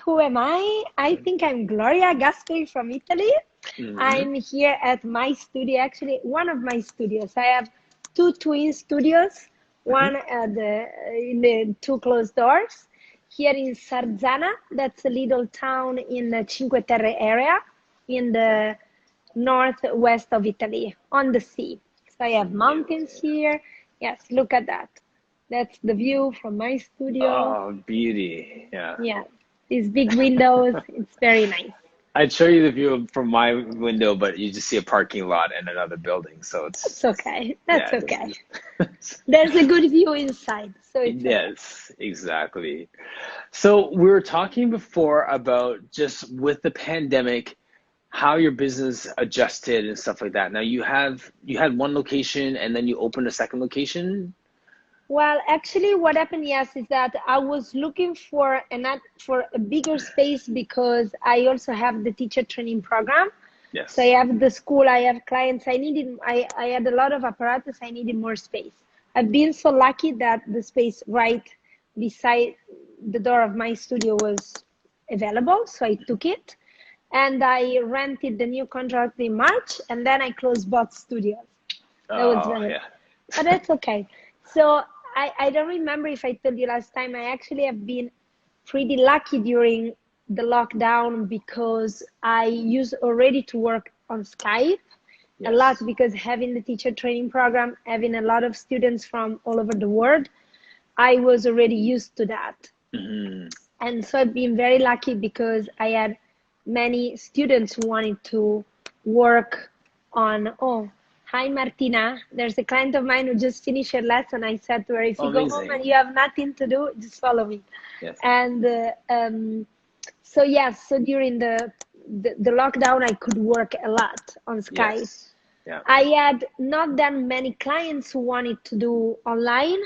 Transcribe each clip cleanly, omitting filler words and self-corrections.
who am I? I think I'm Gloria Gasperi from Italy. I'm here at my studio, actually one of my studios. I have two twin studios, one at in the two closed doors. Here in Sarzana, that's a little town in the Cinque Terre area, in the northwest of Italy, on the sea. So I have mountains here. Yes, look at that. That's the view from my studio. Oh, beauty. Yeah. Yeah, these big windows, it's very nice. I'd show you the view from my window, but you just see a parking lot and another building. So That's okay. That's yeah, okay. There's a good view inside. So it's yes, exactly. So we were talking before about just with the pandemic, how your business adjusted and stuff like that. Now you had one location and then you opened a second location. Well, actually, what happened, yes, is that I was looking for a bigger space because I also have the teacher training program. Yes. So I have the school, I have clients. I had a lot of apparatus. I needed more space. I've been so lucky that the space right beside the door of my studio was available, so I took it, and I rented the new contract in March, and then I closed both studios. That was yeah. But that's okay. So I don't remember if I told you last time, I actually have been pretty lucky during the lockdown because I used already to work on Skype a lot, because having the teacher training program, having a lot of students from all over the world, I was already used to that. And so I've been very lucky because I had many students who wanted to work on, hi, Martina. There's a client of mine who just finished her lesson. I said to her, if you go home and you have nothing to do, just follow me. Yes. And so during the lockdown, I could work a lot on Skype. Yes. Yeah. I had not that many clients who wanted to do online,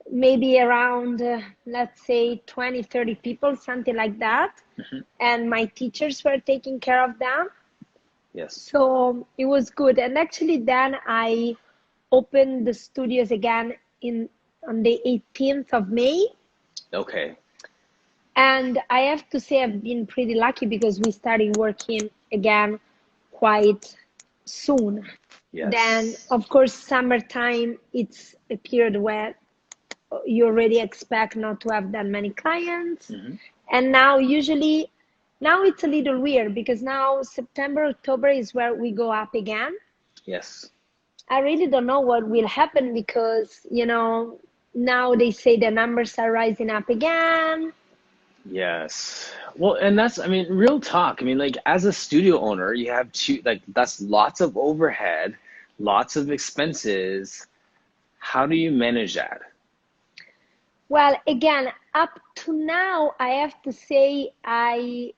maybe around, let's say 20, 30 people, something like that. And my teachers were taking care of them. Yes. So it was good. And actually then I opened the studios again on the 18th of May. Okay. And I have to say I've been pretty lucky because we started working again quite soon. Yes. Then, of course, summertime, it's a period where you already expect not to have that many clients. And now now it's a little weird because now September, October is where we go up again. Yes. I really don't know what will happen because, now they say the numbers are rising up again. Yes. Well, and real talk. Like as a studio owner, you have that's lots of overhead, lots of expenses. How do you manage that? Well, again, up to now, I have to say I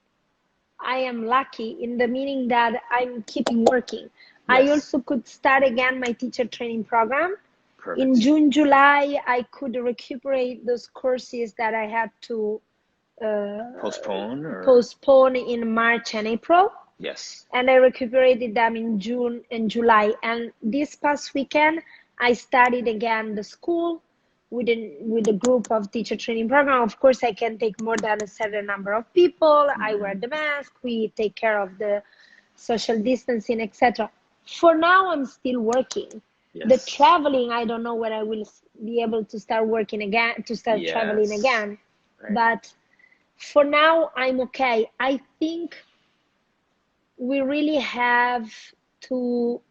am lucky in the meaning that I'm keeping working. I also could start again my teacher training program. Perfect. In June, July, I could recuperate those courses that I had to postpone in March and April. Yes. And I recuperated them in June and July. And this past weekend, I started again the school with a group of teacher training program. Of course, I can take more than a certain number of people. I wear the mask. We take care of the social distancing, etc. For now, I'm still working. Yes. The traveling, I don't know when I will be able to start working again, to start traveling again. Right. But for now, I'm okay. I think we really have to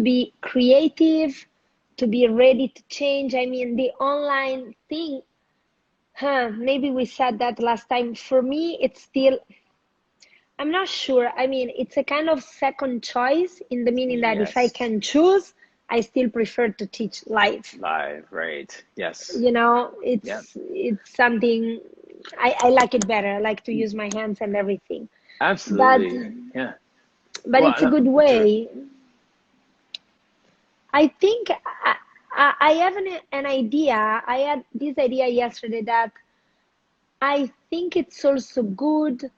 be creative, to be ready to change. The online thing, maybe we said that last time. For me, it's still, I'm not sure. It's a kind of second choice in the meaning that if I can choose, I still prefer to teach live. Live, right. Yes. It's something, I like it better. I like to use my hands and everything. Absolutely. But it's a good way. I think I have an idea. I had this idea yesterday that I think it's also good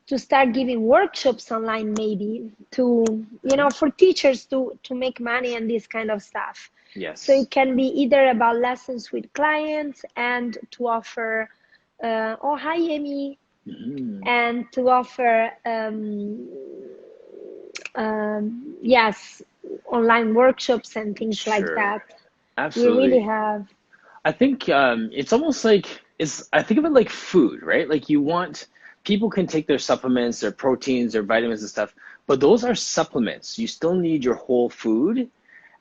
to start giving workshops online, maybe to, for teachers to make money and this kind of stuff. Yes. So it can be either about lessons with clients and to offer oh, hi, Amy, Mm-hmm. and to offer, yes, online workshops and things like Sure. that. We really Absolutely. have. I think it's almost like I think of it like food, right? Like you want people can take their supplements, their proteins, their vitamins and stuff, but those are supplements. You still need your whole food.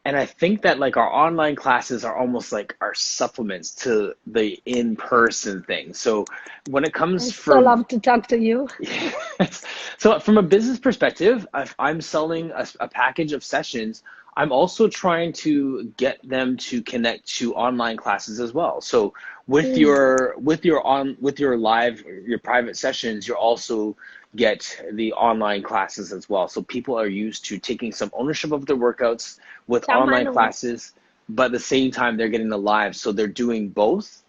And I think that like our online classes are almost like our supplements to the in-person thing. So when it I comes so from love to talk to you. Yes. So from a business perspective, if I'm selling a package of sessions, I'm also trying to get them to connect to online classes as well. So Mm, with your live your private sessions, you also get the online classes as well. So people are used to taking some ownership of their workouts with ciao, online Manu. classes, but at the same time they're getting the live. So they're doing both,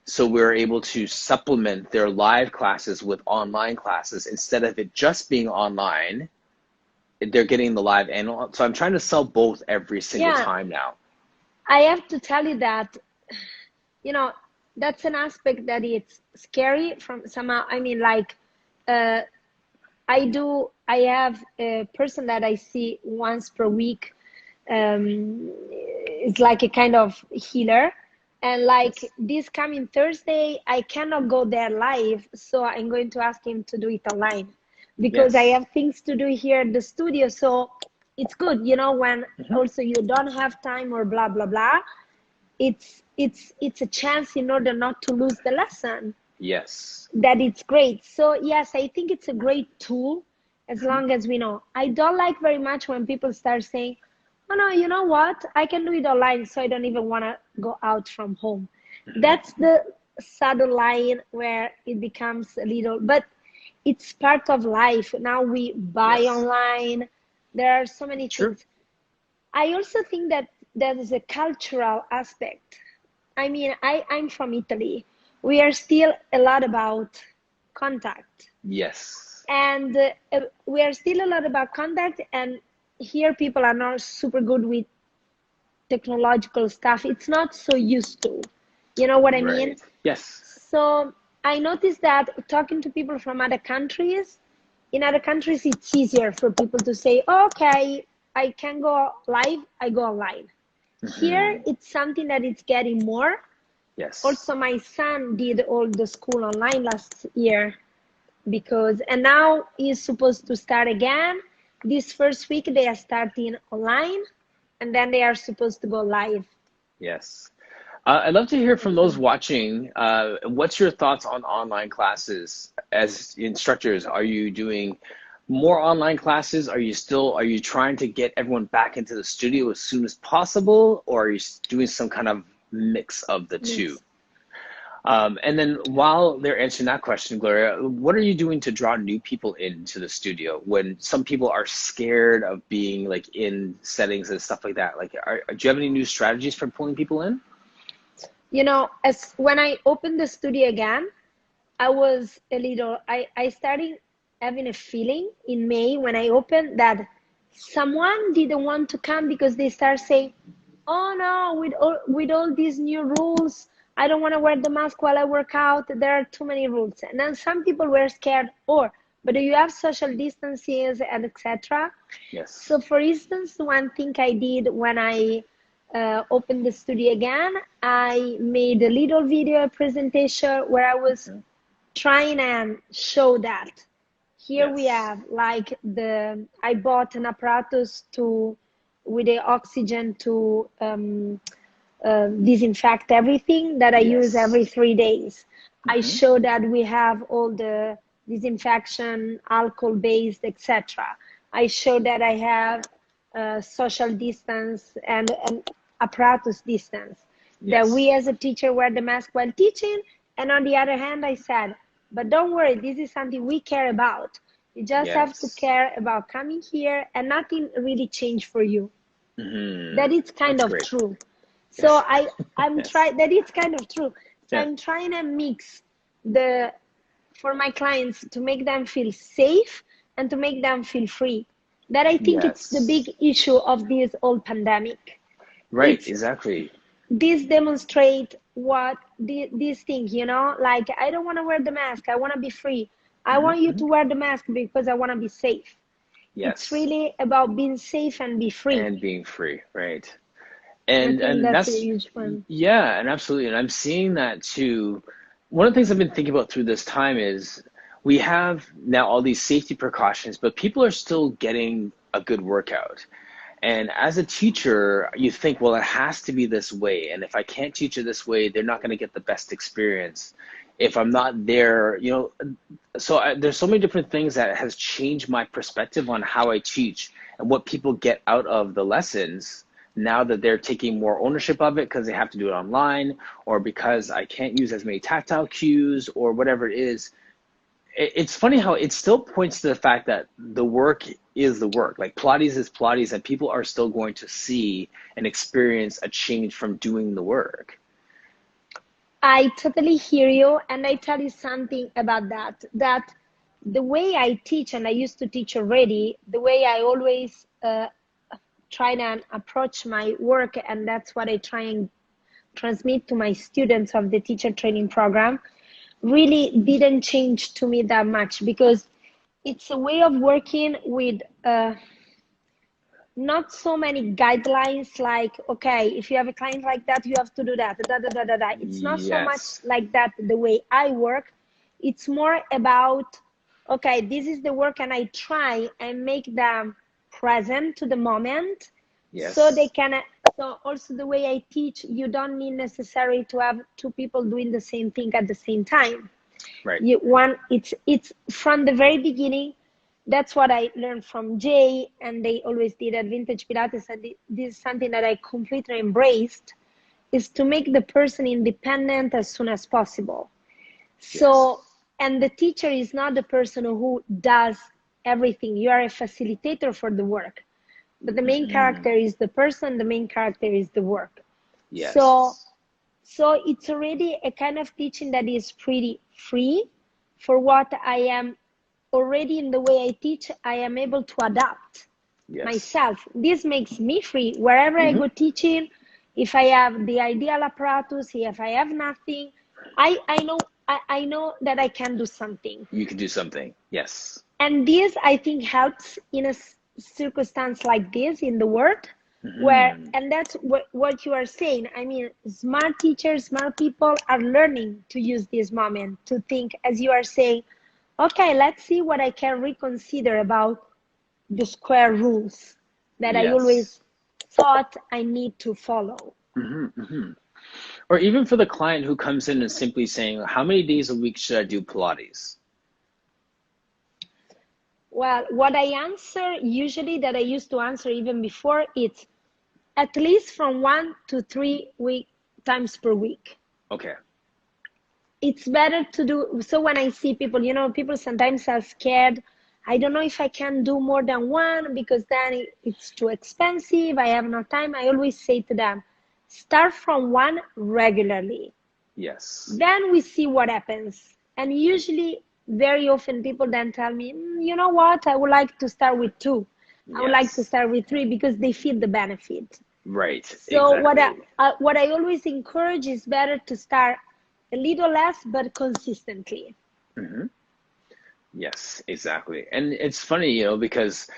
so we're able to supplement their live classes with online classes instead of it just being online. They're getting the live and so I'm trying to sell both every single Yeah, time now. I have to tell you that, you know, that's an aspect that it's scary from somehow. I mean, like, uh, I have a person that I see once per week. It's like a kind of healer. And like Yes. this coming Thursday, I cannot go there live. So I'm going to ask him to do it online because I Yes. have things to do here at the studio. So it's good, when Hmm. also you don't have time or blah, blah, blah. It's a chance in order not to lose the lesson, Yes. that it's great. So yes, I think it's a great tool as Hmm. long as we know. I don't like very much when people start saying, oh no, you know what? I can do it online, so I don't even want to go out from home. Hmm. That's the subtle line where it becomes a little, but it's part of life. Now we buy Yes. online. There are so many True. things. I also think that there is a cultural aspect. I mean, I'm from Italy. We are still a lot about contact. Yes. And we are still a lot about contact. And here people are not super good with technological stuff. It's not so used to. You know what I mean? Right. Yes. So I noticed that talking to people from other countries, in other countries, it's easier for people to say, oh, okay, I can go live, I go online. Here, Hmm. it's something that it's getting more. Yes. Also, my son did all the school online last year and now he's supposed to start again. This first week, they are starting online and then they are supposed to go live. Yes. I'd love to hear from those watching. What's your thoughts on online classes as instructors? Are you doing more online classes? Are you trying to get everyone back into the studio as soon as possible, or are you doing some kind of mix of the two? Mix. And then while they're answering that question, Gloria, what are you doing to draw new people into the studio when some people are scared of being like in settings and stuff like that? Like, do you have any new strategies for pulling people in? As when I opened the studio again, I was a little, I started having a feeling in May when I opened that someone didn't want to come because they start saying, oh no, with all these new rules, I don't want to wear the mask while I work out. There are too many rules. And then some people were scared, but do you have social distances and etc.? Yes. So for instance, one thing I did when I opened the studio again, I made a little video presentation where I was Hmm. trying and show that here we Yes. have like I bought an apparatus to with the oxygen to disinfect everything that I use Yes. every 3 days. I Hmm. show that we have all the disinfection, alcohol based, etc. I show that I have social distance and apparatus distance. That we Yes. as a teacher wear the mask while teaching. And on the other hand, I said, but don't worry, this is something we care about. You just have to Yes. care about coming here and nothing really changed for you. Hmm. That is kind That's of great. true. So Yes. I'm Yes. trying, that is kind of true. So Yeah. I'm trying to mix the for my clients to make them feel safe and to make them feel free. That I think it's the big Yes. issue of this whole pandemic. Right. It's Exactly. this demonstrate what these things, you know, like I don't want to wear the mask, I want to be free. I want you Mm-hmm. to wear the mask because I want to be safe. It's Yes. really about being safe and be free. And being free, right? I think And that's a that's, huge one. yeah, and absolutely. And I'm seeing that too. One of the things I've been thinking about through this time is we have now all these safety precautions, but people are still getting a good workout. And as a teacher, you think, well, it has to be this way. And if I can't teach it this way, they're not going to get the best experience. If I'm not there, you know, there's so many different things that has changed my perspective on how I teach and what people get out of the lessons now that they're taking more ownership of it because they have to do it online, or because I can't use as many tactile cues or whatever it is. It's funny how it still points to the fact that the work is the work. Like Pilates is Pilates, and people are still going to see and experience a change from doing the work. I totally hear you, and I tell you something about that. That the way I teach, and I used to teach already, the way I always try and approach my work, and that's what I try and transmit to my students of the teacher training program, really didn't change to me that much, because it's a way of working with not so many guidelines, like, okay, if you have a client like that, you have to do that, da, da, da, da, da. It's not so much Yes. like that the way I work. It's more about, okay, this is the work, and I try and make them present to the moment, so they Yes. can. So also the way I teach, you don't need necessarily to have two people doing the same thing at the same time. Right. It's from the very beginning. That's what I learned from Jay, and they always did at Vintage Pilates, and this is something that I completely embraced, is to make the person independent as soon as possible. Yes. So, and the teacher is not the person who does everything. You are a facilitator for the work, but the main Mm-hmm. character is the person, the main character is the work. So Yes. so it's already a kind of teaching that is pretty free for what I am already. In the way I teach, I am able to adapt Yes. myself. This makes me free wherever I Mm-hmm. go teaching. If I have the ideal apparatus, if I have nothing, I know that I can do something. You can do something. Yes. And this, I think, helps in a circumstance like this in the world, where, Mm-hmm. and that's what you are saying. I mean, smart teachers, smart people are learning to use this moment to think, as you are saying, okay, let's see what I can reconsider about the square rules that I Yes. always thought I need to follow. Mm-hmm. Mm-hmm. Or even for the client who comes in and simply saying, how many days a week should I do Pilates? Well, what I answer usually, that I used to answer even before, it's at least from 1 to 3 times per week. Okay. It's better to do so. When I see people, you know, people sometimes are scared. I don't know if I can do more than one, because then it's too expensive, I have no time. I always say to them, start from one regularly, Yes. then we see what happens. And usually, very often, people then tell me, you know what, I would like to start with two, I would like to Yes. start with three, because they feel the benefit. Right. So Exactly. what I always encourage is better to start a little less, but consistently. Mm-hmm. Yes, exactly. And it's funny, you know, because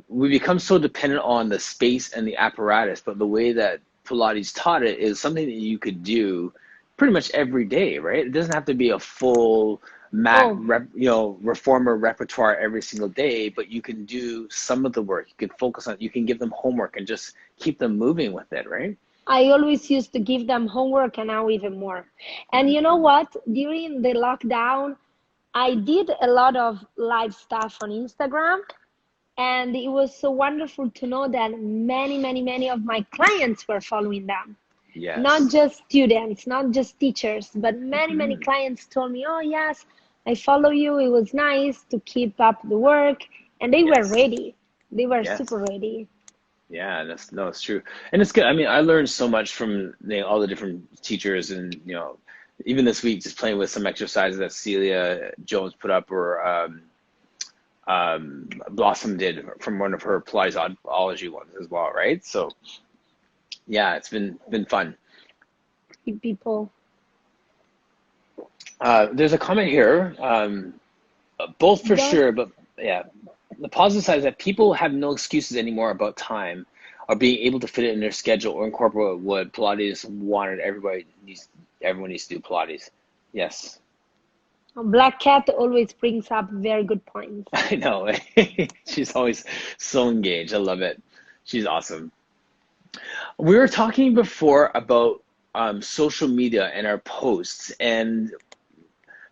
we become so dependent on the space and the apparatus, but the way that Pilates taught it is something that you could do pretty much every day, right? It doesn't have to be a full mat, Oh, reformer repertoire every single day, but you can do some of the work. You can focus on, you can give them homework and just keep them moving with it, right? I always used to give them homework, and now even more. And you know Mm-hmm. what? During the lockdown, I did a lot of live stuff on Instagram, and it was so wonderful to know that many, many, many of my clients were following them. Not Yes. just students, not just teachers, but many, many Mm-hmm. clients told me, oh, yes, I follow you. It was nice to keep up the work. And they were Yes. ready. They were Yes. super ready. Yeah, that's no, it's true, and it's good. I mean, I learned so much from all the different teachers, and even this week, just playing with some exercises that Celia Jones put up, or Blossom did from one of her Pilatesology ones as well, right? So yeah, it's been fun. people? There's a comment here, both for Don't. sure, but yeah, the positive side is that people have no excuses anymore about time or being able to fit it in their schedule or incorporate what Pilates wanted. Everyone needs to do Pilates. Yes, Black Cat always brings up very good points. I know. She's always so engaged. I love it. She's awesome. We were talking before about social media and our posts and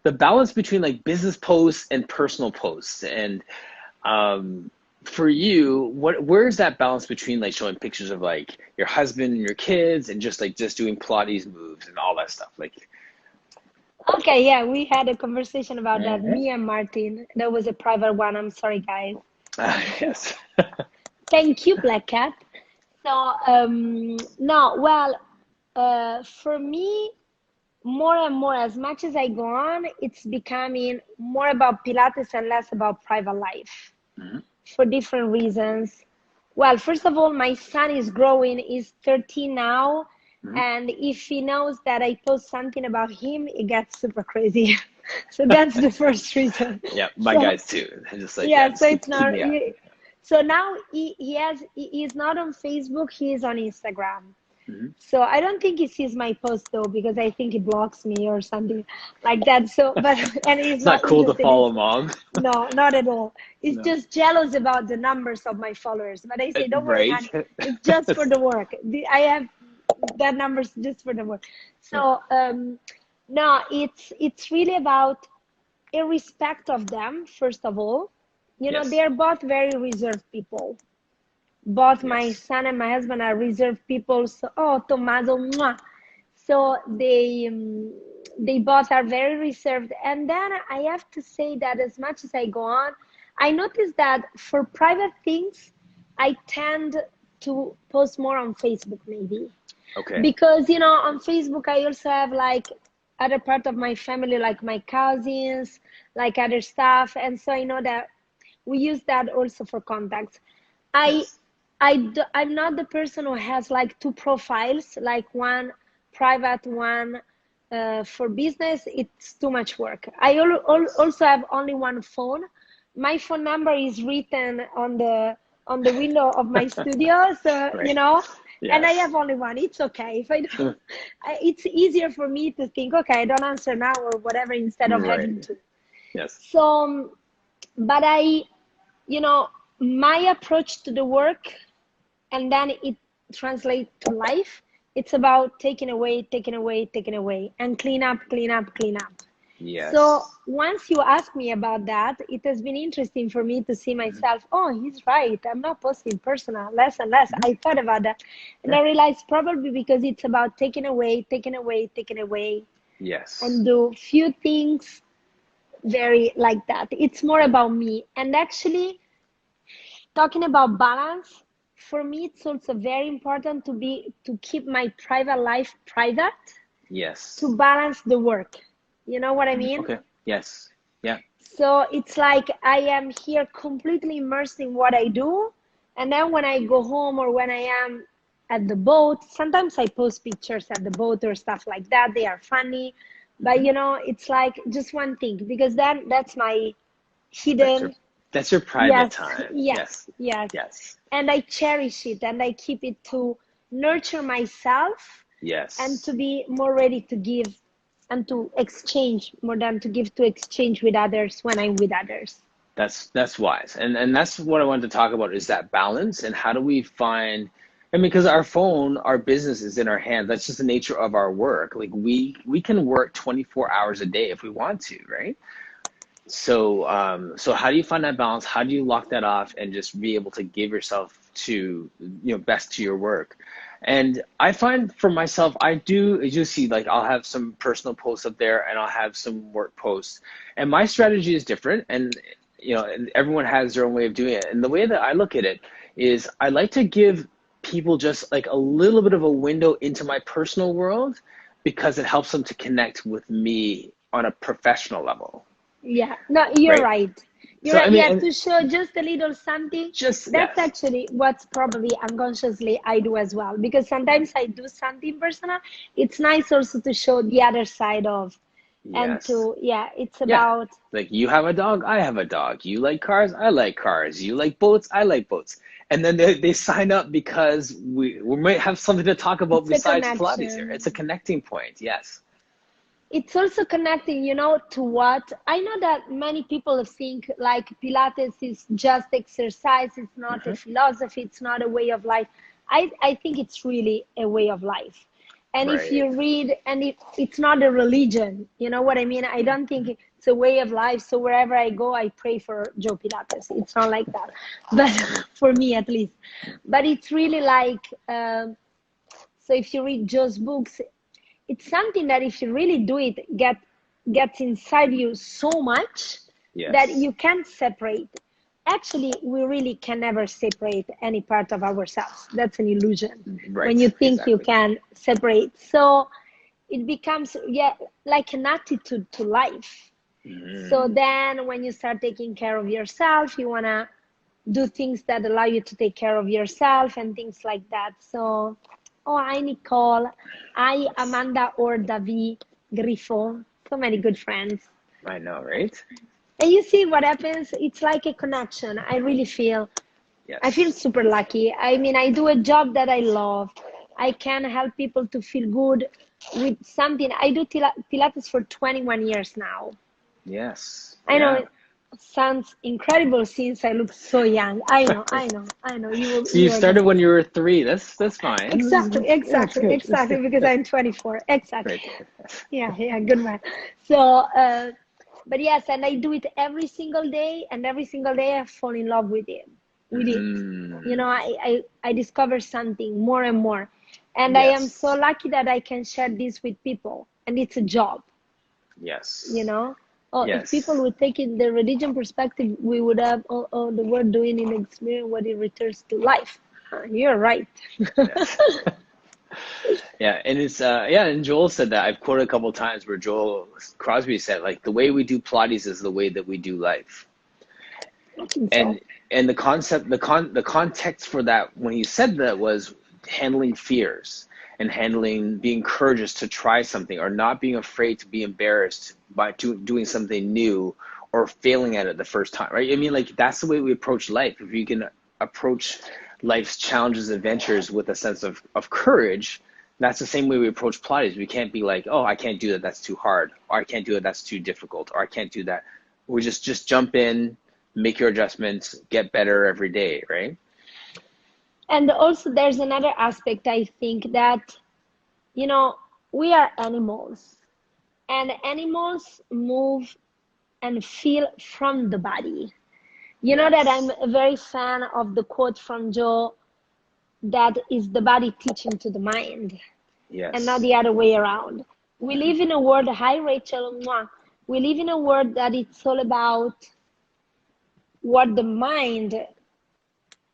the balance between like business posts and personal posts. And for you, where's that balance between like showing pictures of like your husband and your kids and just doing Pilates moves and all that stuff? Like, Okay, yeah, we had a conversation about that. mhm. Me and Martin. That was a private one. I'm sorry, guys. Yes. Thank you, Black Cat. So, no, well, for me, more and more, as much as I go on, it's becoming more about Pilates and less about private life Mhm. for different reasons. Well, first of all, my son is growing, he's 13 now. Mhm. And if he knows that I post something about him, it gets super crazy. So that's the first reason. Yeah, my So, guys too. They're just like, yeah, yeah, so just it's keep not. me up. So now he's not on Facebook, he is on Instagram. Mhm. So I don't think he sees my post though, because I think he blocks me or something like that. So, but and he's It's not not cool to interested in, follow mom. no, not at all. He's No. just jealous about the numbers of my followers. But I say, don't worry, Right. honey, it's just for the work. I have that numbers just for the work. So no, it's really about a respect of them. First of all, Yes. they're both very reserved people. Both my Yes. son and my husband are reserved people. So, oh, Tommaso, mwah. So they both are very reserved. And then I have to say that as much as I go on, I notice that for private things, I tend to post more on Facebook maybe. Okay. Because, on Facebook, I also have like other part of my family, like my cousins, like other stuff. And so I know that we use that also for contacts. I Yes. I'm not the person who has like two profiles, like one private, one for business. It's too much work. Yes. Also have only one phone. My phone number is written on the window of my studio, so Right. and I Yes. have only one. It's okay if I don't. It's easier for me to think, okay, I don't answer now or whatever, instead of Right. having to. Yes. So, but you know, my approach to the work, and then it translates to life. It's about taking away, taking away, taking away, and clean up, clean up, clean up. So Yes. once you ask me about that, it has been interesting for me to see Mhm. myself, oh, he's right. I'm not posting personal, less and less. Mhm. I thought about that. And Yeah. I realized probably because it's about taking away, taking away, taking away, Yes. and do few things very like that. It's more about me. And actually, talking about balance, for me, it's also very important to keep my private life private Yes. to balance the work. You know what I mean? Okay. Yes. Yeah. So it's like I am here completely immersed in what I do. And then when I go home or when I am at the boat, sometimes I post pictures at the boat or stuff like that. They are funny. But Mhm. it's like just one thing, because then that's my That's your hidden, that's your private yes, time. yes, Yes. yes. Yes. And I cherish it and I keep it to nurture myself and to Yes. be more ready to give and to exchange more than to give, to exchange with others when I'm with others. That's wise. And that's what I wanted to talk about is that balance and how do we find I mean, because our phone, our business is in our hands. That's just the nature of our work. Like we can work 24 hours a day if we want to, right? So so how do you find that balance? How do you lock that off and just be able to give yourself to best to your work? And I find for myself, I do as you see, like I'll have some personal posts up there and I'll have some work posts. And my strategy is different and and everyone has their own way of doing it. And the way that I look at it is I like to give people just like a little bit of a window into my personal world because it helps them to connect with me on a professional level, Yeah, no, you're right? right. You're So I right. mean, Yeah, and to show just a little something. just That's yes, actually what's probably unconsciously I do as well. Because sometimes I do something personal. It's nice also to show the other side of, and yes, to, yeah, it's yeah. about, Like you have a dog, I have a dog. You like cars, I like cars. You like boats, I like boats. And then they sign up because we might have something to talk about it's a besides Pilates here. It's a connection. connecting point. Yes. It's also connecting, to what I know that many people think like Pilates is just exercise, it's not a Hmm. philosophy, it's not a way of life. I think it's really a way of life. And if Right. you read, and it's not a religion, you know what I mean? I don't think it's a way of life. So wherever I go, I pray for Joe Pilates. It's not like that, but for me at least. But it's really like, so if you read Joe's books, it's something that if you really do it gets inside you so much that Yes. you can't separate. Actually, we really can never separate any part of ourselves. That's an illusion when you Right. think you Exactly. can separate. So it becomes, yeah, like an attitude to life. So Mm. then when you start taking care of yourself, you want to do things that allow you to take care of yourself and things like that. So, oh, hi, Nicole. Hi, Yes. Amanda or David Griffo. So many good friends. I know, right? And you see what happens? It's like a connection. I feel Yes. super lucky. I mean, I do a job that I love. I can help people to feel good with something. I do Pilates for 21 years now. Yes. I know Yeah. it sounds incredible since I look so young. I know. So you You are started gonna when you were 3. That's fine. exactly, That's exactly, good. That's exactly. good. Because I'm 24. Exactly. Right. Yeah, good man. So, but yes, and I do it every single day, and every single day I fall in love with it. With it, Hmm. I discover something more and more, and I am so Yes. lucky that I can share this with people, and it's a job. you Yes. know oh, if people Yes. would take it the religion perspective, we would have, the word doing in experience what it returns to life. You're right. Yes. Yeah, and it's yeah, and Joel said that. I've quoted a couple of times where Joel Crosby said like the way we do Pilates is the way that we do life. I think so. And the concept the context for that when he said that was handling fears and handling being courageous to try something or not being afraid to be embarrassed by doing something new or failing at it the first time, right? I mean, like that's the way we approach life. If you can approach life's challenges and adventures with a sense of courage, that's the same way we approach Pilates. We can't be like, oh, I can't do that, that's too hard, or I can't do it, that's too difficult, or I can't do that. We just jump in, make your adjustments, get better every day, right? And also there's another aspect, I think, that you know we are animals, and animals move and feel from the body. You know that I'm Yes. a very fan of the quote from Joe, that is the body teaching to the mind, and not Yes. the other way around. We Hmm. live in a world, hi Rachel, mwah. We live in a world that it's all about what the mind,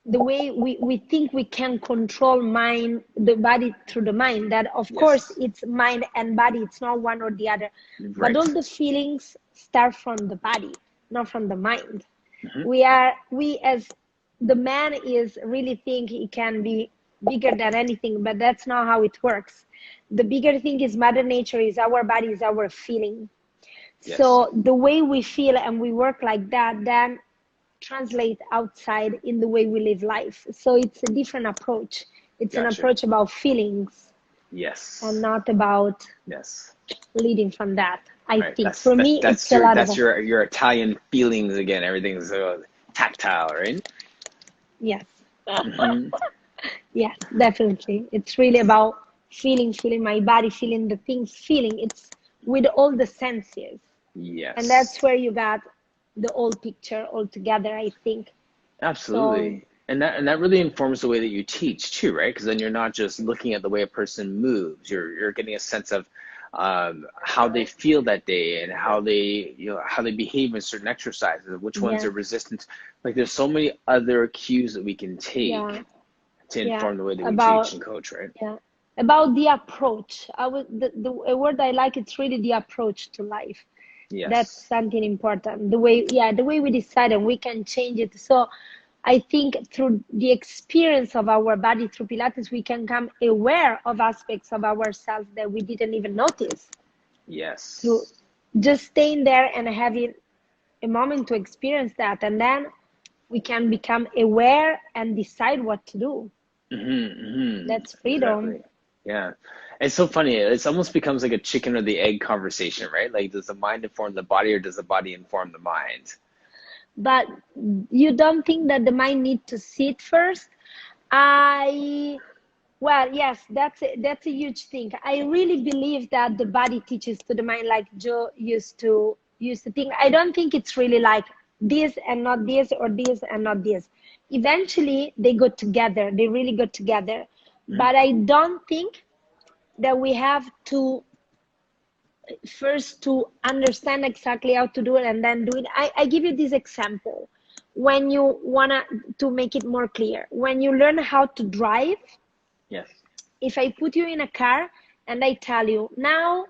the way we think we can control mind, the body through the mind, that of course Yes. it's mind and body, it's not one or the other. But all Right. the feelings start from the body, not from the mind. Hmm. We as the man is really think he can be bigger than anything, but that's not how it works. The bigger thing is mother nature, is our body, is our feeling. Yes. So the way we feel and we work like that, then translate outside in the way we live life. So it's a different approach. It's an Gotcha. approach about feelings and Yes. not about Yes. leading from that. I Right. think That's for that me that's it's a your lot of that's your Italian feelings again. Everything's tactile, right? yes. Hmm. Yes, definitely. It's really about feeling my body, feeling the things, feeling. It's with all the senses. And that's Yes. where you got the whole picture all together, I think. So, Absolutely. And that really informs the way that you teach too, right? Because then you're not just looking at the way a person moves. You're getting a sense of how they feel that day and how they behave in certain exercises, which ones yeah, are resistant. Like there's so many other cues that we can yeah, take to yeah. inform the way that we teach About, and coach, right? yeah. About the approach. A word I like, it's really the approach to life. That's Yes. something important. The way we decide, and we can change it. So I think through the experience of our body through Pilates, we can come aware of aspects of ourselves that we didn't even notice. Through Yes. just staying there and having a moment to experience that, and then we can become aware and decide what to do. That's freedom. Exactly. Yeah. It's so funny. It's almost becomes like a chicken or the egg conversation, right? Like, does the mind inform the body or does the body inform the mind? But you don't think that the mind needs to sit first? I Well, yes, that's a huge thing. I really believe that the body teaches to the mind, like Joe used to think. I don't think it's really like this and not this, or this and not this. Eventually, they go together. They really go together. Mhm. But I don't think that we have to first to understand exactly how to do it and then do it. I give you this example. When you wanna to make it more clear, when you learn how to drive, Yes. if I put you in a car and I tell you, now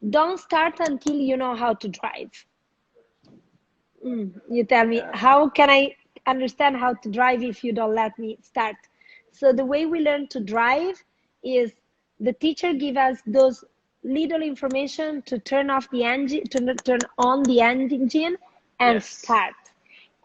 don't start until you know how to drive. You tell me, Yeah. how can I understand how to drive if you don't let me start? So the way we learn to drive is the teacher give us those little information to turn off the engine, to turn on the engine and Yes. start.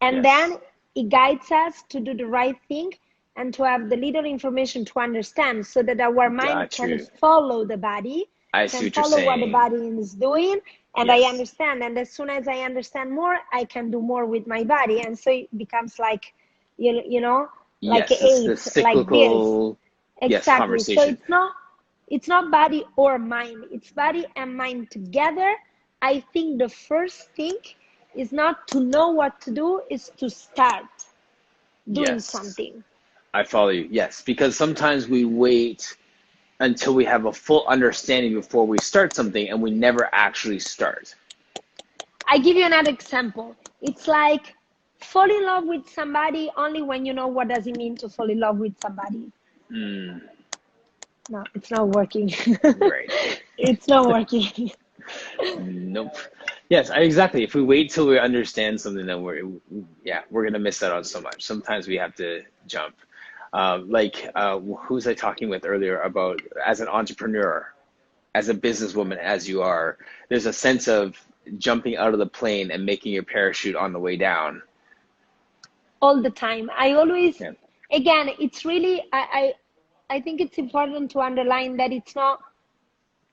And then Yes. it guides us to do the right thing and to have the little information to understand, so that our mind Got can you. follow the body, I see can what you're follow what the saying. body is doing, and I Yes. understand. And as soon as I understand more, I can do more with my body. And so it becomes like, you know, like Yes. This the eight, like this. cyclical, yes, Exactly. So conversation. it's not body or mind. It's body and mind together. I think the first thing is not to know what to do, is to start doing Yes. something. I follow you. Yes, because sometimes we wait until we have a full understanding before we start something and we never actually start. I give you another example. It's like fall in love with somebody only when you know what does it mean to fall in love with somebody. Mm, No, it's not working. right. It's not working. Nope. Yes, exactly. If we wait till we understand something, then we're gonna miss out on so much. Sometimes we have to jump. Who was I talking with earlier about as an entrepreneur, as a businesswoman, as you are, there's a sense of jumping out of the plane and making your parachute on the way down. All the time. I always, Yeah. again, it's really, I think it's important to underline that it's not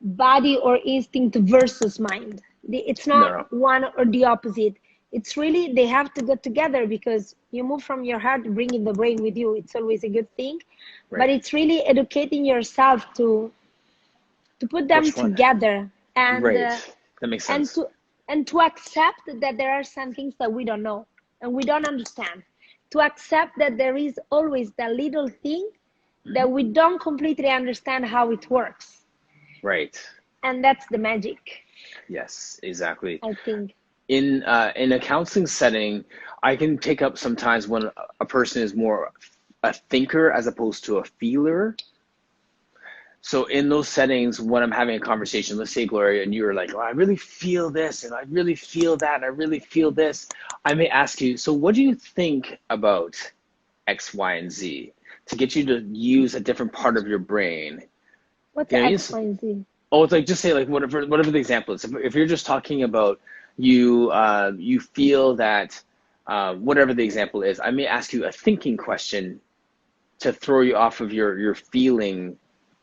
body or instinct versus mind. It's No, not no. one or the opposite. It's really, they have to go together, because you move from your heart, bringing the brain with you. It's always a good thing. But Right. it's really educating yourself to put them Which one? together, and Right. That makes and sense. to and to accept that there are some things that we don't know and we don't understand, to accept that there is always that little thing Mhm. that we don't completely understand how it works, Right. and that's the magic, Yes, exactly. I think. In a counseling setting, I can pick up sometimes when a person is more a thinker as opposed to a feeler. So in those settings, when I'm having a conversation, let's say Gloria, and you're like, "Oh, I really feel this, and I really feel that, and I really feel this," I may ask you, "So what do you think about X, Y, and Z?" To get you to use a different part of your brain. What's You know what I X, mean? Y, and Z? Oh, it's like just say like whatever the example is. If you're just talking about you feel that whatever the example is, I may ask you a thinking question to throw you off of your feeling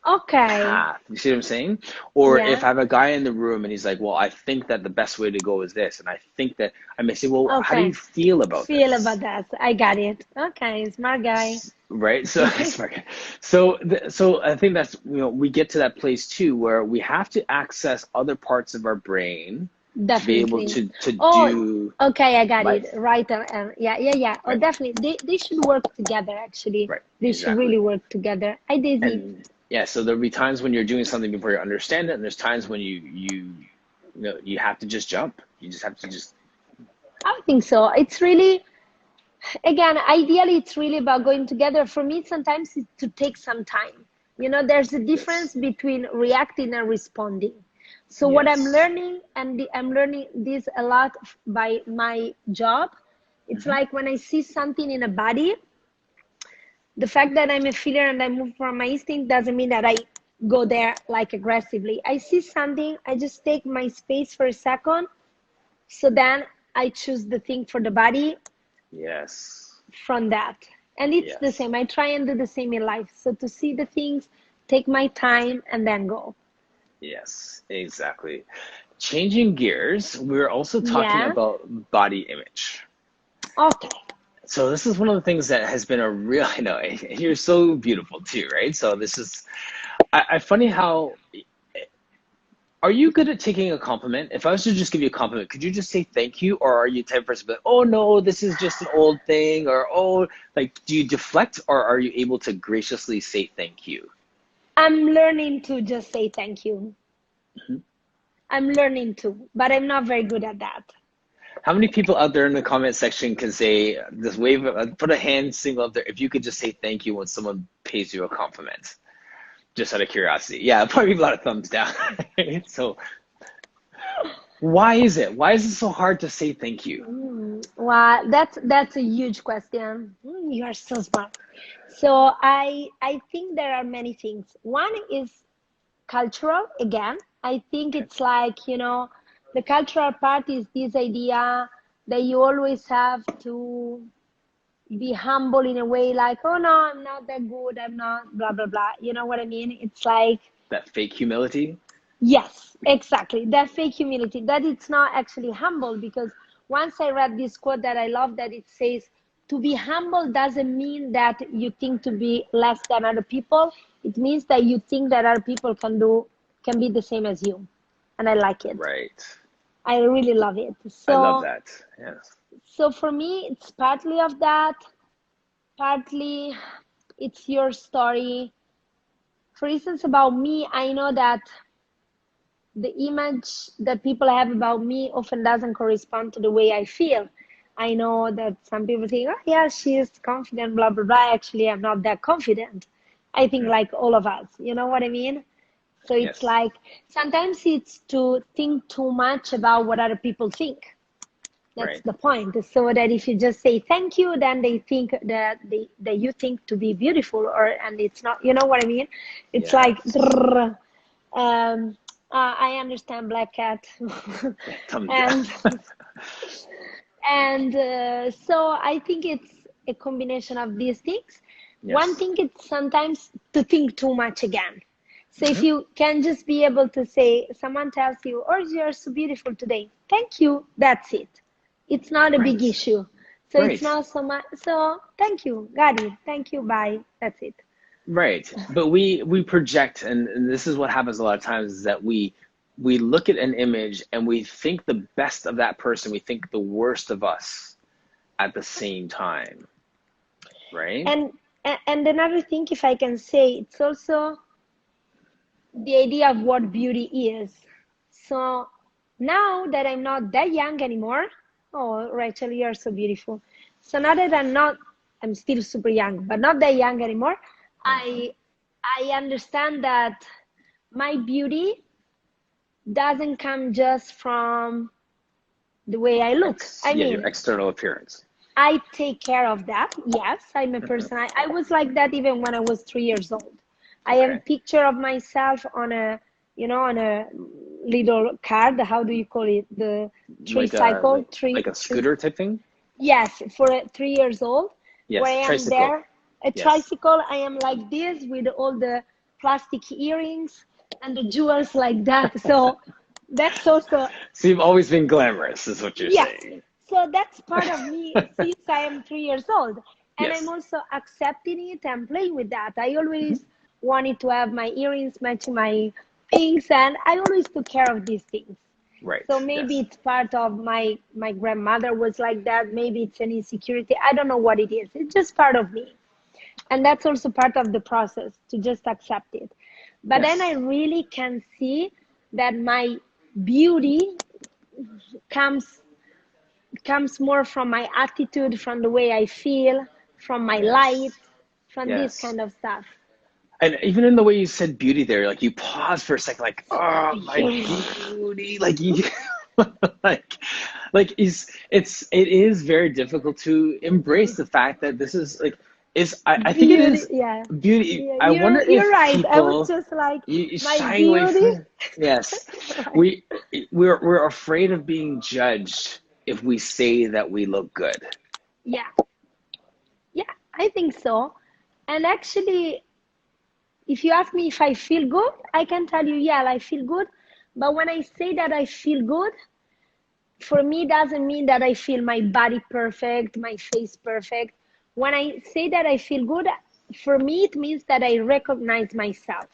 Okay. path. You see what I'm saying? Or if Yeah. I have a guy in the room and he's like, "Well, I think that the best way to go is this," and I think that I may say, "Well, how do you Okay. feel about Feel this?" about that. I got it. Okay, smart guy. Right? So smart. So I think that's we get to that place too where we have to access other parts of our brain to be able Definitely. to Oh, do okay, I got it. life. Right. Yeah, yeah, yeah. Oh, Right? definitely. They should work together, actually. Right. They should really Exactly. work together. I did it. And yeah, so there'll be times when you're doing something before you understand it, and there's times when you have to just jump. You just have to just I think so. It's really, again, ideally, it's really about going together. For me, sometimes it to take some time. There's a difference yes. between reacting and responding. So what I'm Yes. learning, and I'm learning this a lot by my job, it's like when I see something in a body, the fact that I'm a feeler and I move from my instinct doesn't mean that I go there like aggressively. I see something, I just take my space for a second. So then I choose the thing for the body Yes. from that. And it's the Yes. same. I try and do the same in life. So to see the things, take my time and then go. Yes, exactly. Changing gears, we're also talking Yeah. about body image. Okay. So this is one of the things that has been a real, I know, and you're so beautiful too, right? So this is, I funny how, are you good at taking a compliment? If I was to just give you a compliment, could you just say thank you? Or are you the type of person to be like, oh no, this is just an old thing? Or, oh, like, do you deflect or are you able to graciously say thank you? I'm learning to just say thank you. Mhm. I'm learning to, but I'm not very good at that. How many people out there in the comment section can say, this wave, put a hand signal up there if you could just say thank you when someone pays you a compliment? Just out of curiosity. Yeah, probably a lot of thumbs down. So why is it? Why is it so hard to say thank you? Well, that's a huge question. You are so smart. So I think there are many things. One is cultural again. I think Okay. it's like, the cultural part is this idea that you always have to be humble in a way, like, oh no, I'm not that good, I'm not blah blah blah. You know what I mean? It's like, That fake humility? yes, exactly. That fake humility, that it's not actually humble, because once I read this quote that I love, that it says, to be humble doesn't mean that you think to be less than other people. It means that you think that other people can be the same as you. And I like it. Right. I really love it. I love So that. Yes. so for me, it's partly of that, partly it's your story. For instance, about me, I know that the image that people have about me often doesn't correspond to the way I feel. I know that some people think, oh, yeah, she is confident, blah, blah, blah. Actually, I'm not that confident. I think Mm. like all of us, you know what I mean? So it's Yes. like sometimes it's to think too much about what other people think. That's Right. the point. So that if you just say thank you, then they think that you think to be beautiful, and it's not. You know what I mean? It's like, Yes. I understand, Black Cat, Thumbs and down. so I think it's a combination of these things. One Yes. thing is sometimes to think too much again. So if Hmm. you can just be able to say, someone tells you, oh, you're so beautiful today, thank you, that's it. It's not a big Right. issue. So it's Right. not so much. So thank you, got it. Thank you, bye. That's it. Right. But we project, and this is what happens a lot of times, is that we look at an image and we think the best of that person, we think the worst of us at the same time, right? And and another thing, if I can say, it's also the idea of what beauty is. So now that I'm not that young anymore, oh, Rachel, you're so beautiful. So now that I'm still super young, but not that young anymore, I I understand that my beauty doesn't come just from the way I look. I Yeah, your mean, external appearance. I take care of that. Yes, I'm a person. I was like that even when I was 3 years old. I have a Okay. picture of myself on a little card. How do you call it? The Like a tricycle, like a scooter type thing? yes, for 3 years old, where Yes, I am tricycle. there, a Yes. tricycle. I am like this with all the plastic earrings and the jewels like that. So that's also, So you've always been glamorous, is what you're yes. saying. So that's part of me since I am 3 years old. And I'm Yes. also accepting it and playing with that. I always wanted to have my earrings matching my things, and I always took care of these things. Right. So maybe Yes. it's part of my grandmother was like that. Maybe it's an insecurity. I don't know what it is. It's just part of me. And that's also part of the process to just accept it. But then I Yes. really can see that my beauty comes comes more from my attitude, from the way I feel, from my light, Yes. from this Yes. kind of stuff. And even in the way you said beauty there, like you pause for a second, like, oh, my Yes. beauty, like you, like, it is very difficult to embrace the fact that this is like, I think it Beauty, is yeah. beauty. Yeah, I wonder you're if right. I was people, just like, you my shying away beauty. from, yes, Right. we, we're afraid of being judged if we say that we look good. Yeah, yeah, I think so. And actually, if you ask me if I feel good, I can tell you, yeah, I feel good. But when I say that I feel good, for me doesn't mean that I feel my body perfect, my face perfect. When I say that I feel good, for me it means that I recognize myself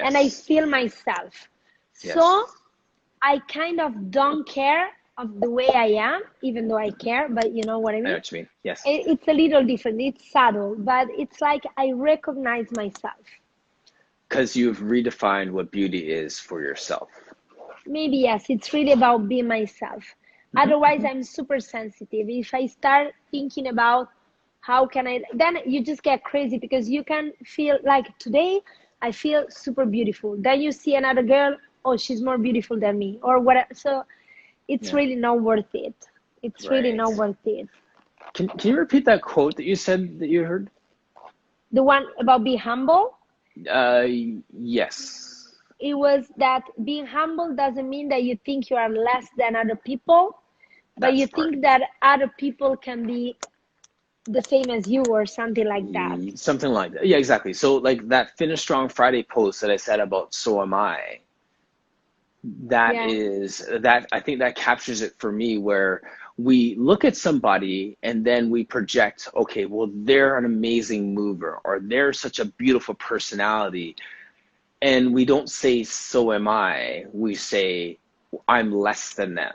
and I Yes, feel myself. yes, So I kind of don't care of the way I am, even though I care, but you know what I I know mean? what you mean. Yes, It's a little different. It's subtle, but it's like I recognize myself. because you've redefined what beauty is for yourself. Maybe yes, it's really about being myself. Hmm. Otherwise, Hmm. I'm super sensitive. If I start thinking about how can I, then you just get crazy because you can feel like today I feel super beautiful. Then you see another girl, oh, she's more beautiful than me, or whatever. So it's Yeah, really not worth it. It's really right. not worth it. Can you repeat that quote that you said that you heard? The one about being humble, Uh, yes, it was that being humble doesn't mean that you think you are less than other people, but that's you the part. think that other people can be the same as you or something like that. Something like that. Yeah, exactly. So like that Finish Strong Friday post that I said about so am I, Yeah. that I think that captures it for me where we look at somebody and then we project, okay, well, they're an amazing mover or they're such a beautiful personality. And we don't say, so am I. We say, I'm less than them.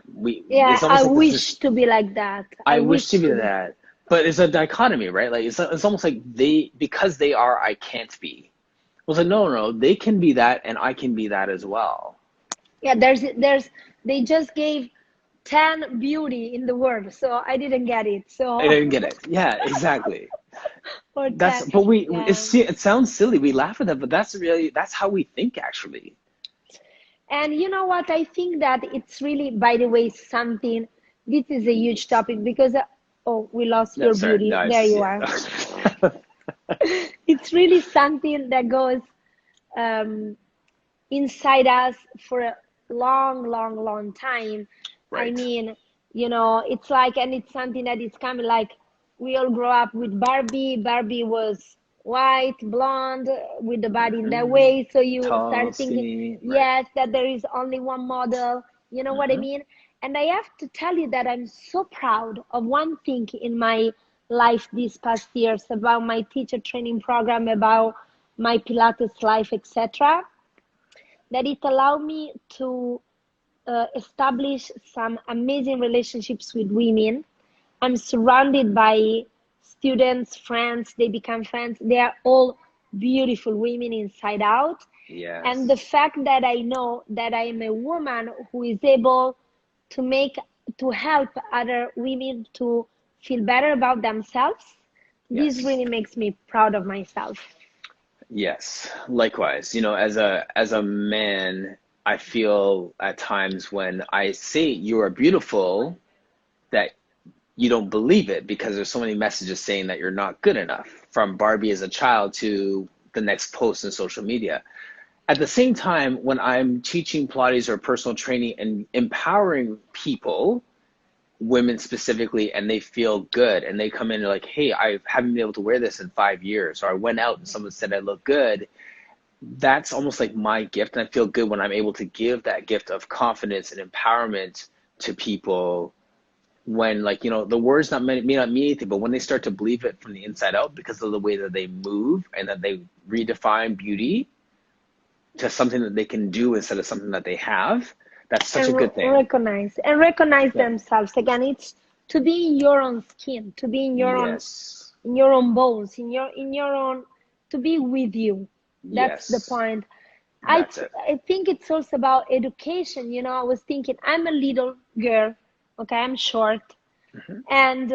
Yeah, It's I almost like this wish is, to be like that. I I wish to wish be to be. that. But it's a dichotomy, right? Like it's almost like because they are, I can't be. I was like, no, no, no, they can be that and I can be that as well. Yeah, there's they just gave 10 beauty in the world, so I didn't get it. I So didn't get it. Yeah, exactly. or 10. But Yeah. it sounds silly. We laugh at that, but that's how we think actually. And you know what? I think that it's really, by the way, something. This is a huge topic because, oh, we lost No, your sorry. beauty. No, There it's you yeah. are. It's really something that goes um, inside us for a long, long, long time. I Right. mean, you know, it's like, and it's something that is kind of like we all grow up with Barbie. Barbie was white, blonde, with the body in that Hmm. way. So you Tall, start thinking, skinny, right. yes, that there is only one model. You know what I Hmm. mean? And I have to tell you that I'm so proud of one thing in my life these past years about my teacher training program, about my Pilates life, etc., that it allowed me to establish some amazing relationships with women. I'm surrounded by students, friends, they become friends. They are all beautiful women inside out. And the Yes. fact that I know that I am a woman who is able to make, to help other women to feel better about themselves, this Yes. really makes me proud of myself. Yes. Likewise, as a man, I feel at times when I say you are beautiful that you don't believe it because there's so many messages saying that you're not good enough, from Barbie as a child to the next post in social media. At the same time, when I'm teaching Pilates or personal training and empowering people, women specifically, and they feel good and they come in and they're like, hey, I haven't been able to wear this in 5 years, or I went out and someone said I look good, that's almost like my gift. And I feel good when I'm able to give that gift of confidence and empowerment to people when, like, the words may not mean anything, but when they start to believe it from the inside out because of the way that they move and that they redefine beauty to something that they can do instead of something that they have, that's such a And good thing. recognize Yeah. themselves again. It's to be in your own skin, to be Yes. in your own bones, in your own, to be with you. That's the Yes. point. That's it. I think it's also about education. You know, I was thinking, I'm a little girl, okay, I'm short, Hmm. and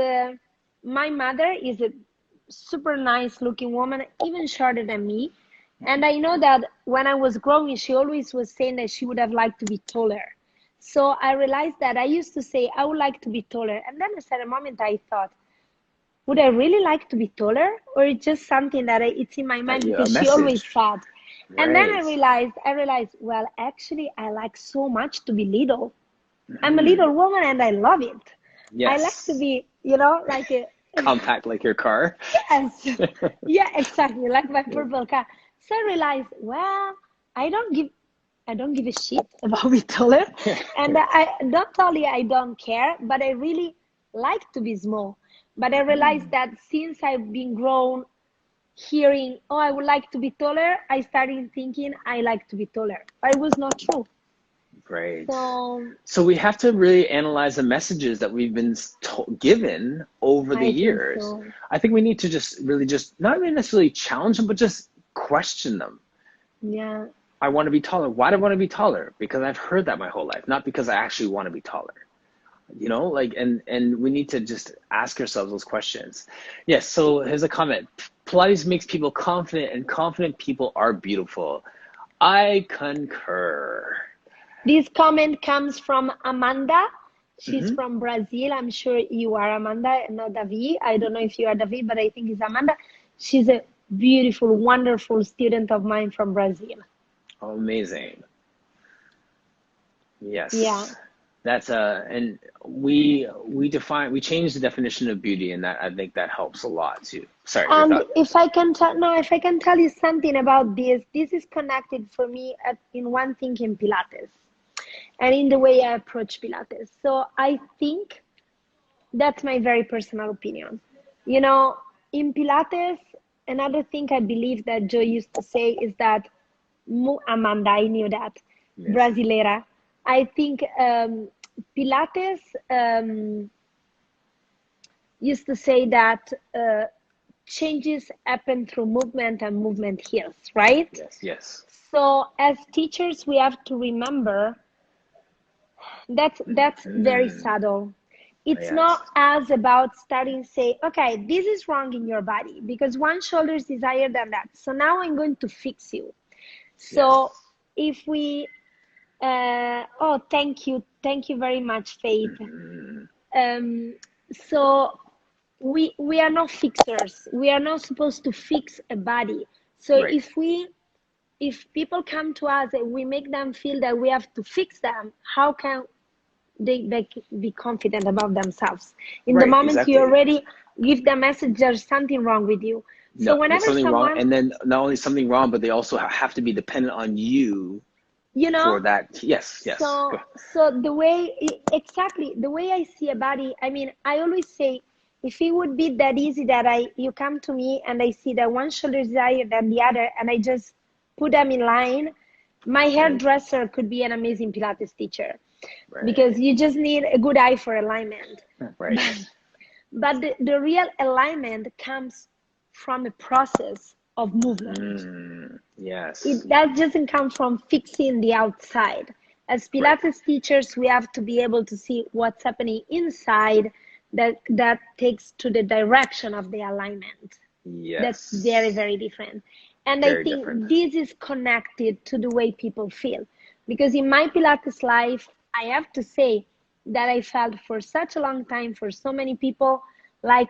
my mother is a super nice looking woman, even shorter than me. And I know that when I was growing, she always was saying that she would have liked to be taller. So I realized that I used to say, I would like to be taller. And then at a moment I thought, would I really like to be taller? Or it's just something that it's in my mind A because she always message. said. And then Right. I realized, well, actually, I like so much to be little. I'm a Mm. little woman and I love it. I like to Yes. be, like a, Compact like your car. yes, yeah, exactly, like my purple car. So I realized, well, I don't give, I don't give a shit about being taller, and I not only I don't care, but I really like to be small. But I realized that since I've been grown hearing, oh, I would like to be taller, I started thinking I like to be taller. But it was not true. Great. So So we have to really analyze the messages that we've been given over the I think years. so. I think we need to just really just not even necessarily challenge them, but just question them. Yeah. I want to be taller. Why do I want to be taller? Because I've heard that my whole life, not because I actually want to be taller. Like, and we need to just ask ourselves those questions. Yes. So here's a comment. Pilates makes people confident, and confident people are beautiful. I concur. This comment comes from Amanda. She's Hmm. from Brazil. I'm sure you are Amanda and not David. I don't know if you are David, but I think it's Amanda. She's a beautiful, wonderful student of mine from Brazil. Amazing. Yeah. Yes. That's and we changed the definition of beauty, and that I think that helps a lot too. Sorry, your And thought. if I can tell, no, if I can tell you something about this is connected for me in one thing in Pilates and in the way I approach Pilates. So I think that's my very personal opinion. You know, in Pilates, another thing I believe that Joe used to say is that, Amanda, I knew that, Yes. Brasileira. I think Pilates used to say that changes happen through movement and movement heals, right? Yes. Yes. So as teachers, we have to remember that's very Mm. subtle. It's not Yes. as about starting say, okay, this is wrong in your body because one shoulder is higher than that. So now I'm going to fix you. So Yes. if we, oh, thank you very much, Faith. Mm. Um, so we are not fixers. We are not supposed to fix a body. So Right. if people come to us and we make them feel that we have to fix them, how can they be confident about themselves? In the Right. moment you Exactly. already give the message there's something wrong with you. So No, there's whenever something wrong, someone, and then not only something wrong, but they also have to be dependent on you you know, for that. Yes. Yes. so Go. the way, exactly the way I see a body, I mean, I always say, if it would be that easy that you come to me and I see that one shoulder is higher than the other and I just put them in line, my Right. hairdresser could be an amazing Pilates teacher because Right. you just need a good eye for alignment. Right. But the real alignment comes from a process of movement. Mm. Yes. It that doesn't come from fixing the outside. As Right. Pilates teachers, we have to be able to see what's happening inside that takes to the direction of the alignment. That's very, Yes. very different. And I Very different. think this is connected to the way people feel. Because in my Pilates life, I have to say that I felt for such a long time, for so many people, like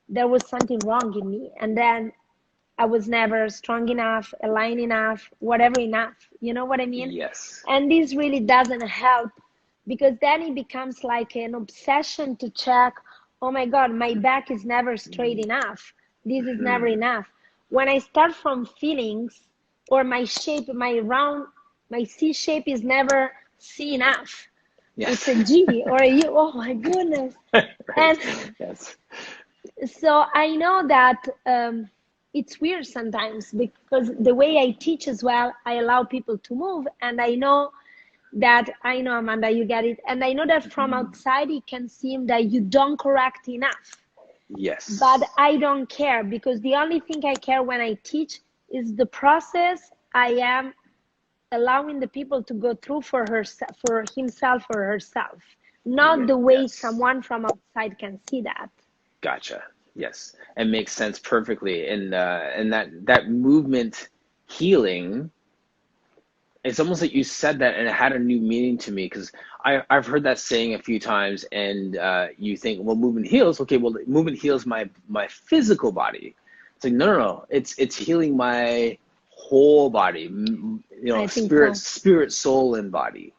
there was something wrong in me. And then I was never strong enough, aligned enough, whatever enough. You know what I mean? Yes. And this really doesn't help because then it becomes like an obsession to check, oh my God, my back is never straight enough. This is never Mm-hmm. enough. When I start from feelings or my shape, my C shape is never C enough. It's Yes. a G or a U. Oh my goodness. Right. And Yes. so I know that it's weird sometimes because the way I teach as well, I allow people to move, and I know, Amanda, you get it, and I know that from Mm. outside it can seem that you don't correct enough, but Yes. I don't care because the only thing I care when I teach is the process I am allowing the people to go through for herself, for himself or herself, not Yeah. the way Yes. someone from outside can see that. Gotcha. Yes. It makes sense perfectly. And that movement healing, it's almost like you said that and it had a new meaning to me because I've heard that saying a few times, and you think, well, movement heals. Okay, well, movement heals my physical body. It's like, no. It's healing my whole body, I think spirit, so. soul, and body.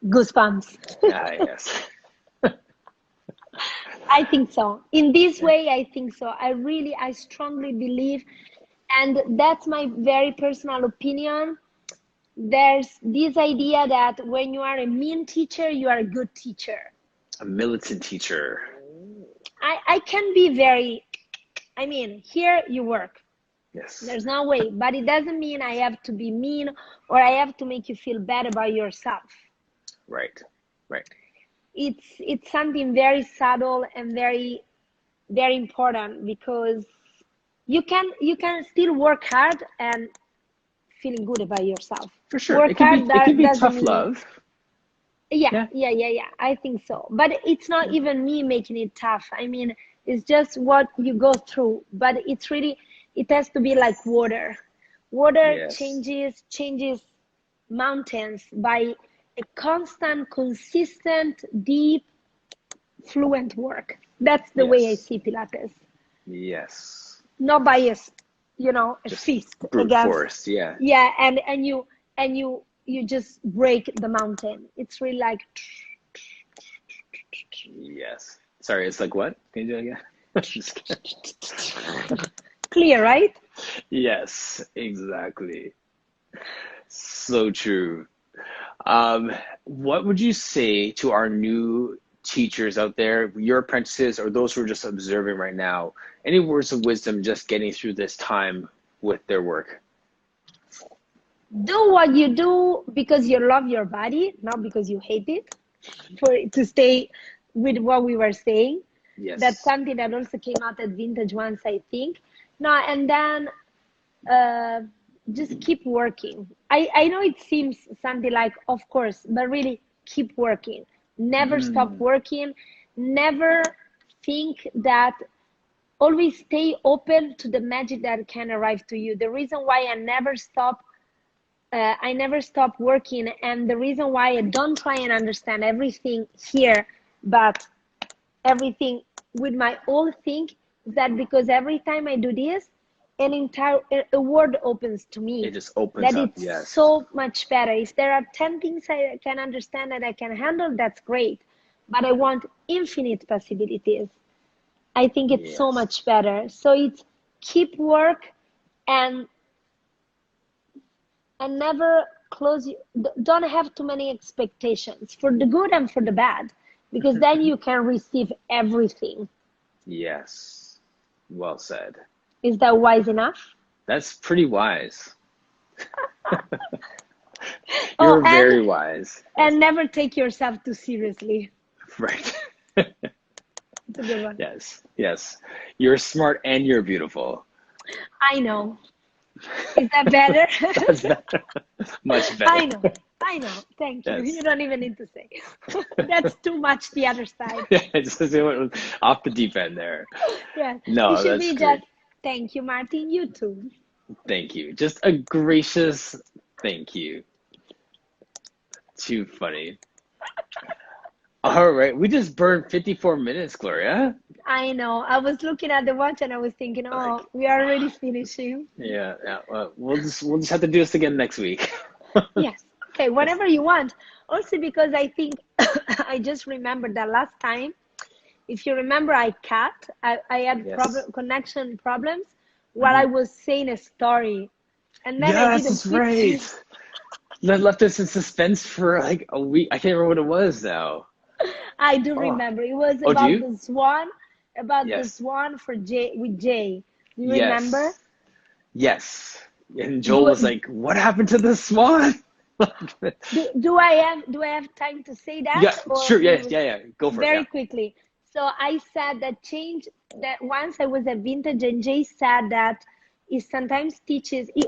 Goosebumps. Ah, yes. I think so. In this way, I think so. I strongly believe, and that's my very personal opinion. There's this idea that when you are a mean teacher, you are a good teacher. A militant teacher. I can be very, here you work. Yes. There's no way, but it doesn't mean I have to be mean or I have to make you feel bad about yourself. Right. It's something very subtle and very, very important, because you can still work hard and feeling good about yourself. For sure. Work hard, It can be doesn't tough mean, love. yeah, I think so. But it's not even me making it tough. It's just what you go through. But it's really, it has to be like water. Water Yes. changes mountains by a constant, consistent, deep, fluent work. That's the way I Yes. see Pilates. Yes. Not by a Just fist brute against. force, yeah. Yeah, and you just break the mountain. It's really like. Yes. Sorry, it's like what? Can you do it again? Just kidding. Clear, right? Yes, exactly. So true. What would you say to our new teachers out there, your apprentices, or those who are just observing right now? Any words of wisdom just getting through this time with their work? Do what you do because you love your body, not because you hate it. To stay with what we were saying. Yes. That's something that also came out at Vintage once, I think. No, and then just keep working. I know it seems something like, of course, but really keep working. Never stop working. Never think that, always stay open to the magic that can arrive to you. The reason why I never stop working, and the reason why I don't try and understand everything here, but everything with my own thing, is that because every time I do this, an entire a world opens to me. It just opens that up, it's yes. so much better. If there are 10 things I can understand that I can handle, that's great. But I want infinite possibilities. I think it's so much better. So it's keep work and never close. Don't have too many expectations for the good and for the bad, because then you can receive everything. Yes. Well said. Is that wise enough? That's pretty wise. You're very wise. And never take yourself too seriously. Right. It's a good one. Yes. You're smart and you're beautiful. I know. Is that better? That's better. Much better. I know. Thank you. Yes. You don't even need to say. That's too much the other side. Just off the deep end there. Yeah. No, you should that's be great. just, thank you, Martin. You too. Thank you. Just a gracious thank you. Too funny. All right. We just burned 54 minutes, Gloria. I know. I was looking at the watch and I was thinking, oh, we are already finishing. Yeah. Well, we'll just have to do this again next week. Yes. Okay. Whenever you want. Also, because I think I just remembered that last time, if you remember, I had connection problems while I was saying a story. And then I did a that's right. That left us in suspense for like a week. I can't remember what it was now. I do remember. It was about the swan, the swan with Jay. Do you remember? Yes. And Joel was like, "What happened to the swan?" do I have time to say that? Yeah, sure. Yeah. Go for it. Very quickly. So I said that once I was at Vintage, and Jay said that he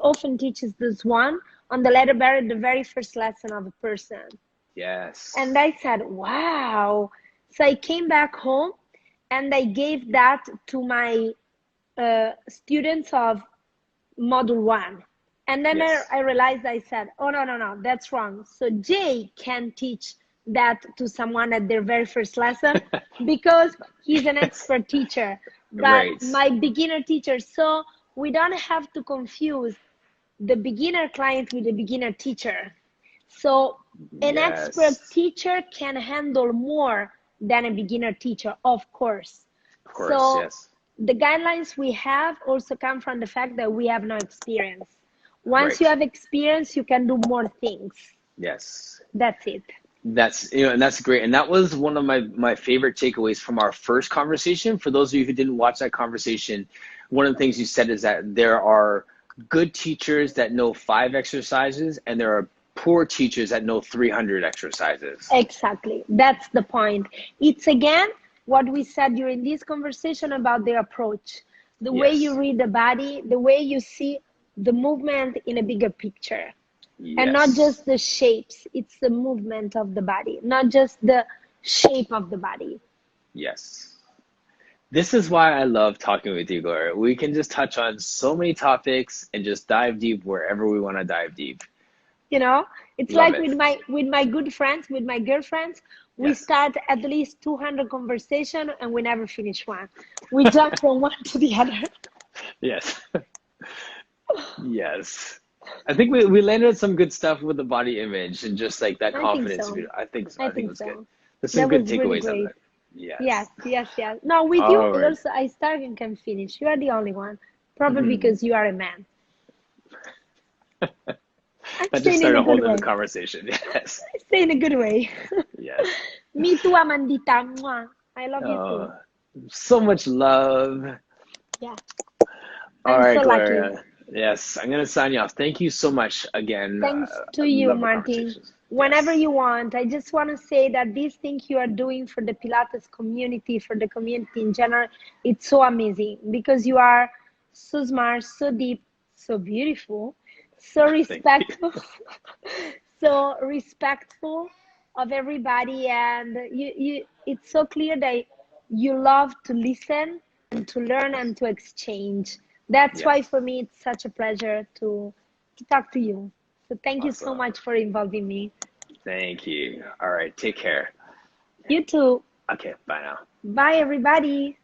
often teaches the swan on the letter bearer, the very first lesson of a person. Yes. And I said, wow. So I came back home and I gave that to my students of module 1. And then Yes. I realized, I said, oh, no, that's wrong. So Jay can teach that to someone at their very first lesson because he's an Yes. expert teacher, but Right. my beginner teacher. So we don't have to confuse the beginner client with the beginner teacher. So an expert Yes. teacher can handle more than a beginner teacher, of course. Of course. So Yes. the guidelines we have also come from the fact that we have no experience. Once you Right. have experience, you can do more things. Yes. That's it. That's, and that's great. And that was one of my favorite takeaways from our first conversation. For those of you who didn't watch that conversation, one of the things you said is that there are good teachers that know 5 exercises, and there are poor teachers that know 300 exercises. Exactly. That's the point. It's again what we said during this conversation about the approach, the way you Yes. read the body, the way you see the movement in a bigger picture. And not Yes. just the shapes, it's the movement of the body, not just the shape of the body. Yes. This is why I love talking with you, Gloria. We can just touch on so many topics and just dive deep wherever we want to dive deep. You know, it's Love like it. with my good friends, with my girlfriends, we Yes. start at least 200 conversation and we never finish one. We jump from one to the other. Yes. Yes. I think we landed on some good stuff with the body image and just like that I think confidence. so. I think I it think was good. so. There's some That good was really takeaways on great. that. Yes. Yes. No, with you, All right. also, I start and can finish. You are the only one. Probably Mhm. because you are a man. I'm That just saying in started a a whole good nother way. conversation. Yes. I say in a good way. Yes. Me too, Amandita. Mwah. I love you too. Oh, so much love. Yeah, All I'm right, so lucky. Gloria. Yes, I'm gonna sign you off. Thank you so much again. Thanks to I you, love the Martin. conversations. Whenever Yes. you want, I just want to say that this thing you are doing for the Pilates community, for the community in general, it's so amazing because you are so smart, so deep, so beautiful, so Thank you. respectful, so respectful of everybody, and it's so clear that you love to listen and to learn Yes. and to exchange. That's why Yes. for me it's such a pleasure to talk to you. So thank you so Awesome. much for involving me. Thank you. All right. Take care. You too. Okay. Bye now. Bye, everybody.